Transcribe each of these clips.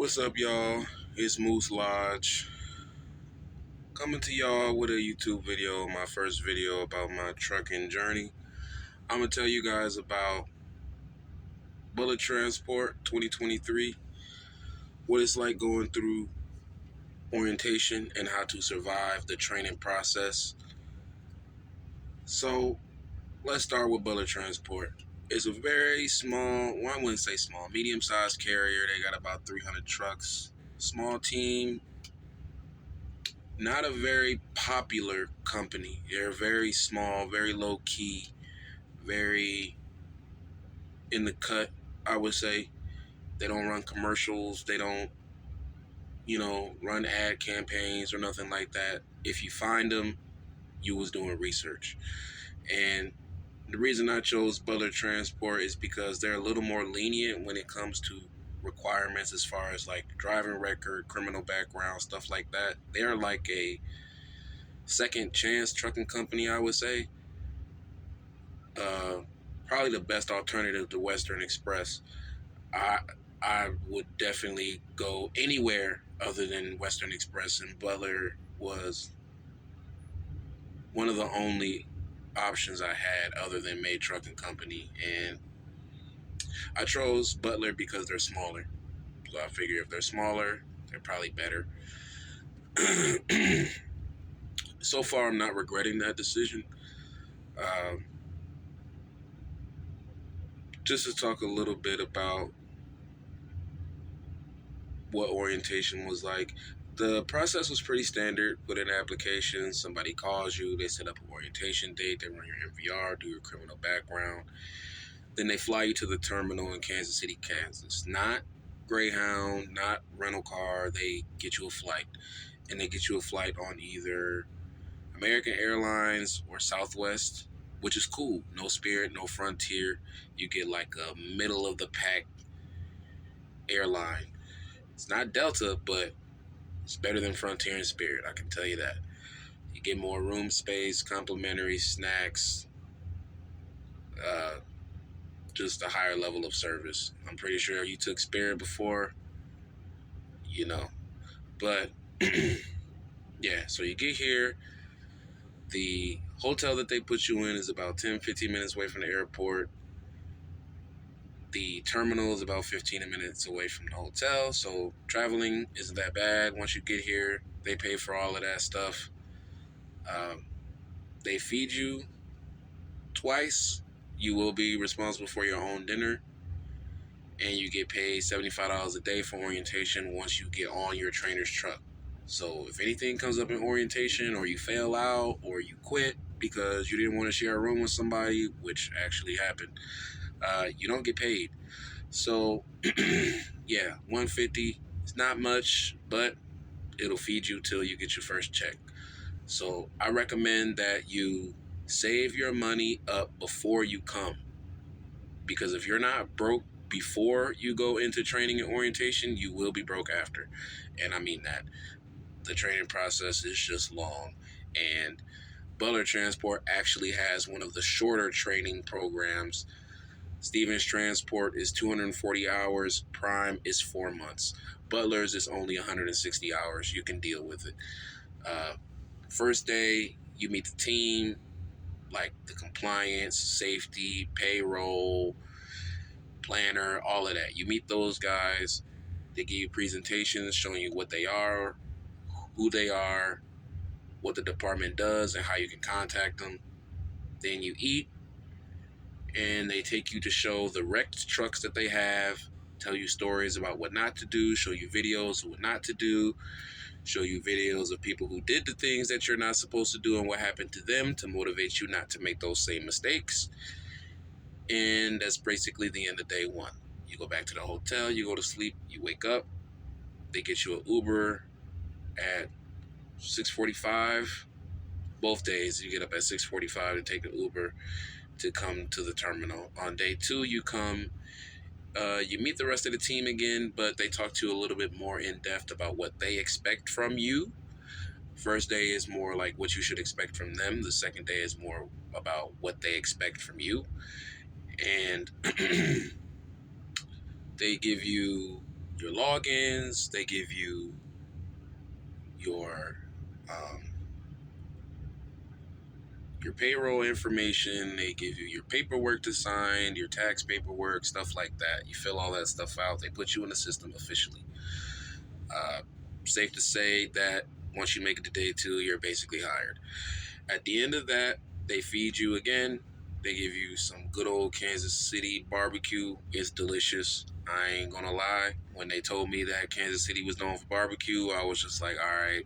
What's up, y'all? It's Moose Lodge coming to y'all with a YouTube video, my first video about my trucking journey. I'm gonna tell you guys about Butler Transport 2023, what it's like going through orientation and how to survive the training process. So let's start with Butler Transport. It's a very small, well, I wouldn't say small, medium-sized carrier. They got about 300 trucks. Small team. Not a very popular company. They're very small, very low key, very in the cut, I would say. They don't run commercials. They don't, run ad campaigns or nothing like that. If you find them, you was doing research. And the reason I chose Butler Transport is because they're a little more lenient when it comes to requirements as far as like driving record, criminal background, stuff like that. They're like a second chance trucking company, I would say. Probably the best alternative to Western Express. I would definitely go anywhere other than Western Express, and Butler was one of the only options I had other than May Trucking Company, and I chose Butler because they're smaller. So I figure if they're smaller, they're probably better. So far, I'm not regretting that decision. Um, just to talk a little bit about what orientation was like. The process was pretty standard. Put in an application, somebody calls you, they set up an orientation date, they run your MVR, do your criminal background. Then they fly you to the terminal in Kansas City, Kansas. Not Greyhound, not rental car. They get you a flight. And they get you a flight on either American Airlines or Southwest, which is cool. No Spirit, no Frontier. You get like a middle of the pack airline. It's not Delta, but it's better than Frontier and Spirit, I can tell you that. You get more room space, complimentary snacks, just a higher level of service. I'm pretty sure you took Spirit before, you know. But, yeah, so you get here. The hotel that they put you in is about 10-15 minutes away from the airport. The terminal is about 15 minutes away from the hotel, so traveling isn't that bad. Once you get here, they pay for all of that stuff. They feed you twice. You will be responsible for your own dinner, and you get paid $75 a day for orientation once you get on your trainer's truck. So if anything comes up in orientation, or you fail out, or you quit because you didn't want to share a room with somebody, which actually happened, you don't get paid. So yeah, $150 is not much, but it'll feed you till you get your first check. So I recommend that you save your money up before you come, because if you're not broke before you go into training and orientation, you will be broke after. And I mean that. The training process is just long, and Butler Transport actually has one of the shorter training programs. Stevens Transport is 240 hours. Prime is 4 months. Butler's is only 160 hours. You can deal with it. First day, you meet the team, like the compliance, safety, payroll, planner, all of that. You meet those guys. They give you presentations showing you what they are, who they are, what the department does, and how you can contact them. Then you eat, and they take you to show the wrecked trucks that they have, tell you stories about what not to do, show you videos of what not to do, show you videos of people who did the things that you're not supposed to do and what happened to them to motivate you not to make those same mistakes. And that's basically the end of day one. You go back to the hotel, you go to sleep, you wake up, they get you an Uber at 6:45. Both days you get up at 6:45 to take an Uber to come to the terminal. On day two, you come, you meet the rest of the team again, but they talk to you a little bit more in depth about what they expect from you. First day is more like what you should expect from them. The second day is more about what they expect from you. And they give you your logins. They give you your um, your payroll information. They give you your paperwork to sign, your tax paperwork, stuff like that. You fill all that stuff out. They put you in the system officially. Uh, Safe to say that once you make it to day 2, you're basically hired. At the end of that, they feed you again. They give you some good old Kansas City barbecue. It's delicious. I ain't gonna lie. When they told me that Kansas City was known for barbecue, I was just like, all right.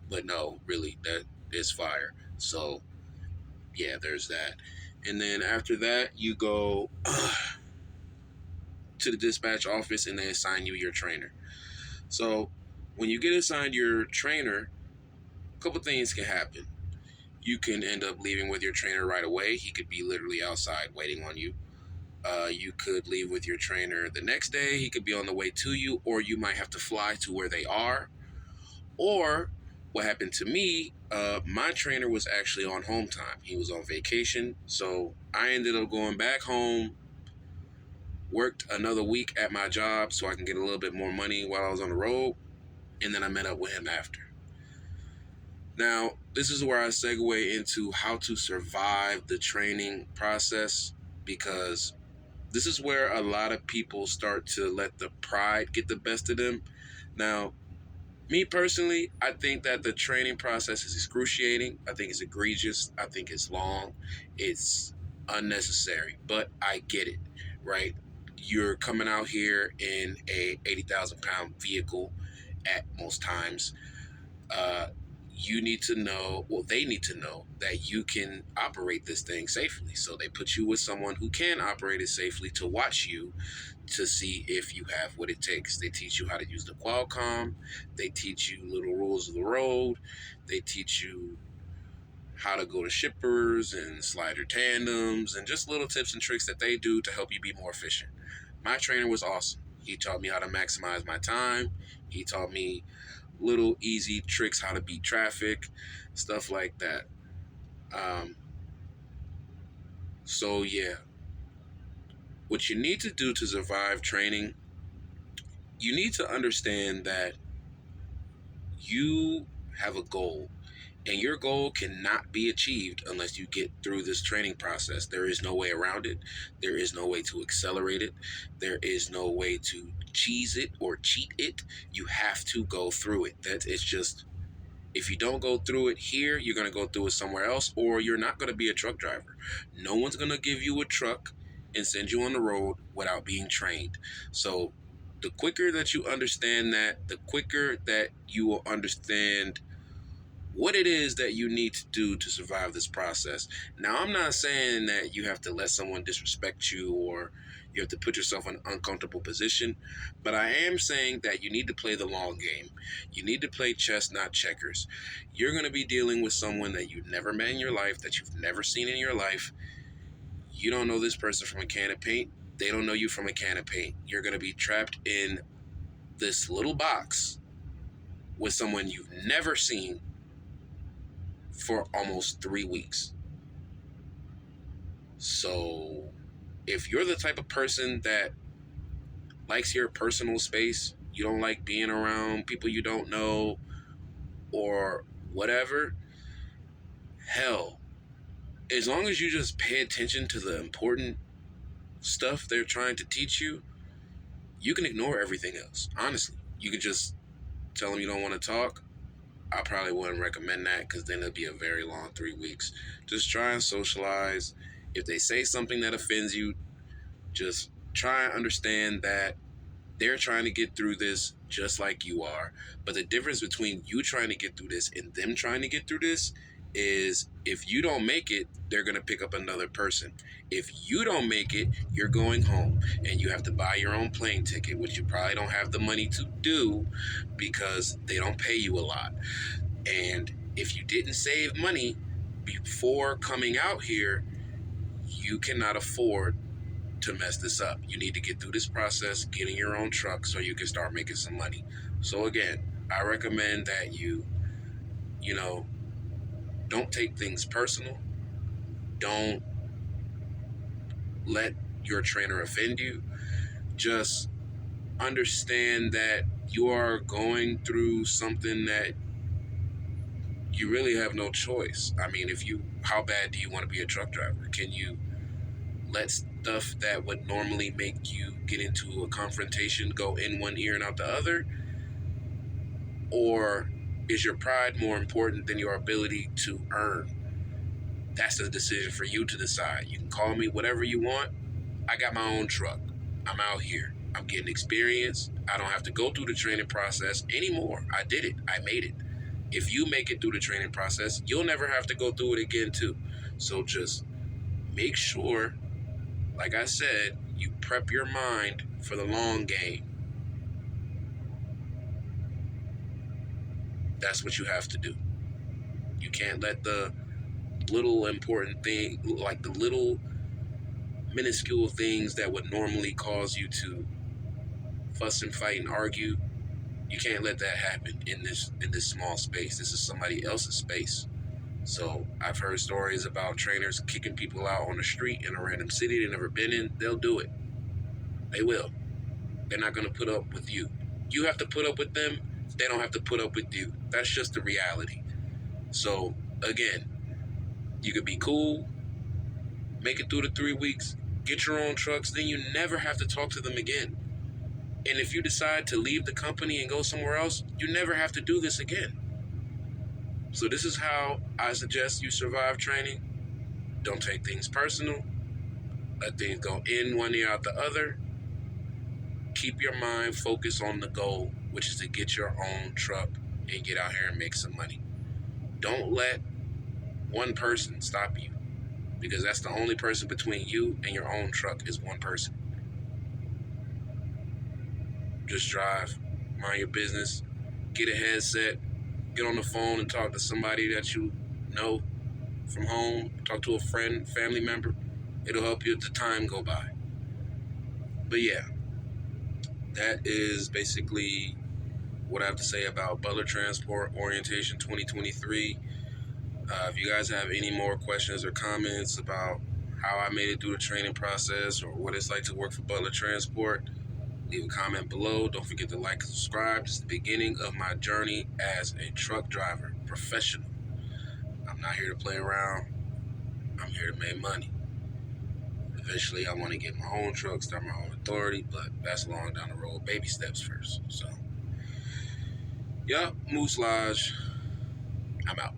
But no, really, that is fire. So, yeah, there's that. And then after that, you go to the dispatch office and they assign you your trainer. So, when you get assigned your trainer, a couple things can happen. You can end up leaving with your trainer right away. He could be literally outside waiting on you. You could leave with your trainer the next day. He could be on the way to you, or you might have to fly to where they are. Or what happened to me, my trainer was actually on home time. He was on vacation. So I ended up going back home, worked another week at my job so I can get a little bit more money while I was on the road. And then I met up with him after. Now, this is where I segue into how to survive the training process, because this is where a lot of people start to let the pride get the best of them. Now, me personally, I think that the training process is excruciating. I think it's egregious. I think it's long. It's unnecessary, but I get it, right? You're coming out here in a 80,000-pound vehicle at most times. uh, you need to know, well, they need to know that you can operate this thing safely. So they put you with someone who can operate it safely to watch you to see if you have what it takes. They teach you how to use the Qualcomm. They teach you little rules of the road. They teach you how to go to shippers and slider tandems and just little tips and tricks that they do to help you be more efficient. My trainer was awesome. He taught me how to maximize my time. He taught me little easy tricks how to beat traffic, stuff like that. Um, so yeah, what you need to do to survive training, you need to understand that you have a goal, and your goal cannot be achieved unless you get through this training process. There is no way around it. There is no way to accelerate it. There is no way to cheese it or cheat it. You have to go through it. That it's just, if you don't go through it here, you're going to go through it somewhere else, or you're not going to be a truck driver. No one's going to give you a truck and send you on the road without being trained. So the quicker that you understand that, the quicker that you will understand what it is that you need to do to survive this process. Now, I'm not saying that you have to let someone disrespect you or you have to put yourself in an uncomfortable position, but I am saying that you need to play the long game. You need to play chess, not checkers. You're going to be dealing with someone that you've never met in your life, that you've never seen in your life. You don't know this person from a can of paint. They don't know you from a can of paint. You're going to be trapped in this little box with someone you've never seen for almost 3 weeks. So if you're the type of person that likes your personal space, you don't like being around people you don't know or whatever, hell, as long as you just pay attention to the important stuff they're trying to teach you, you can ignore everything else. Honestly, you could just tell them you don't want to talk. I probably wouldn't recommend that, because then it'll be a very long 3 weeks. Just try and socialize. If they say something that offends you, just try and understand that they're trying to get through this just like you are. But the difference between you trying to get through this and them trying to get through this is, if you don't make it, they're going to pick up another person. If you don't make it, you're going home and you have to buy your own plane ticket, which you probably don't have the money to do because they don't pay you a lot. And if you didn't save money before coming out here, you cannot afford to mess this up. You need to get through this process, getting your own truck so you can start making some money. So again, I recommend that you know, don't take things personal. Don't let your trainer offend you. Just understand that you are going through something that you really have no choice. I mean, how bad do you want to be a truck driver? Can you let stuff that would normally make you get into a confrontation go in one ear and out the other? Or is your pride more important than your ability to earn? That's a decision for you to decide. You can call me whatever you want. I got my own truck. I'm out here. I'm getting experience. I don't have to go through the training process anymore. I did it. I made it. If you make it through the training process, you'll never have to go through it again too. So just make sure, like I said, you prep your mind for the long game. That's what you have to do. You can't let the little important thing, like the little minuscule things that would normally cause you to fuss and fight and argue, you can't let that happen in this small space. This is somebody else's space. So I've heard stories about trainers kicking people out on the street in a random city they've never been in. They'll do it. They will. They're not going to put up with you. You have to put up with them. They don't have to put up with you. That's just the reality. So again, you could be cool, make it through the 3 weeks, get your own trucks, then you never have to talk to them again. And if you decide to leave the company and go somewhere else, you never have to do this again. So this is how I suggest you survive training. Don't take things personal. Let things go in one ear out the other. Keep your mind focused on the goal, which is to get your own truck and get out here and make some money. Don't let one person stop you, because that's the only person between you and your own truck is one person. Just drive, mind your business, get a headset, get on the phone and talk to somebody that you know from home, talk to a friend, family member. It'll help you as the time go by. But yeah, that is basically what I have to say about Butler Transport Orientation 2023. If you guys have any more questions or comments about how I made it through the training process or what it's like to work for Butler Transport, leave a comment below. Don't forget to like and subscribe. It's the beginning of my journey as a truck driver, professional. I'm not here to play around. I'm here to make money. Eventually, I want to get my own truck, start my own authority, but that's long down the road. Baby steps first. So, Moose Lodge. I'm out.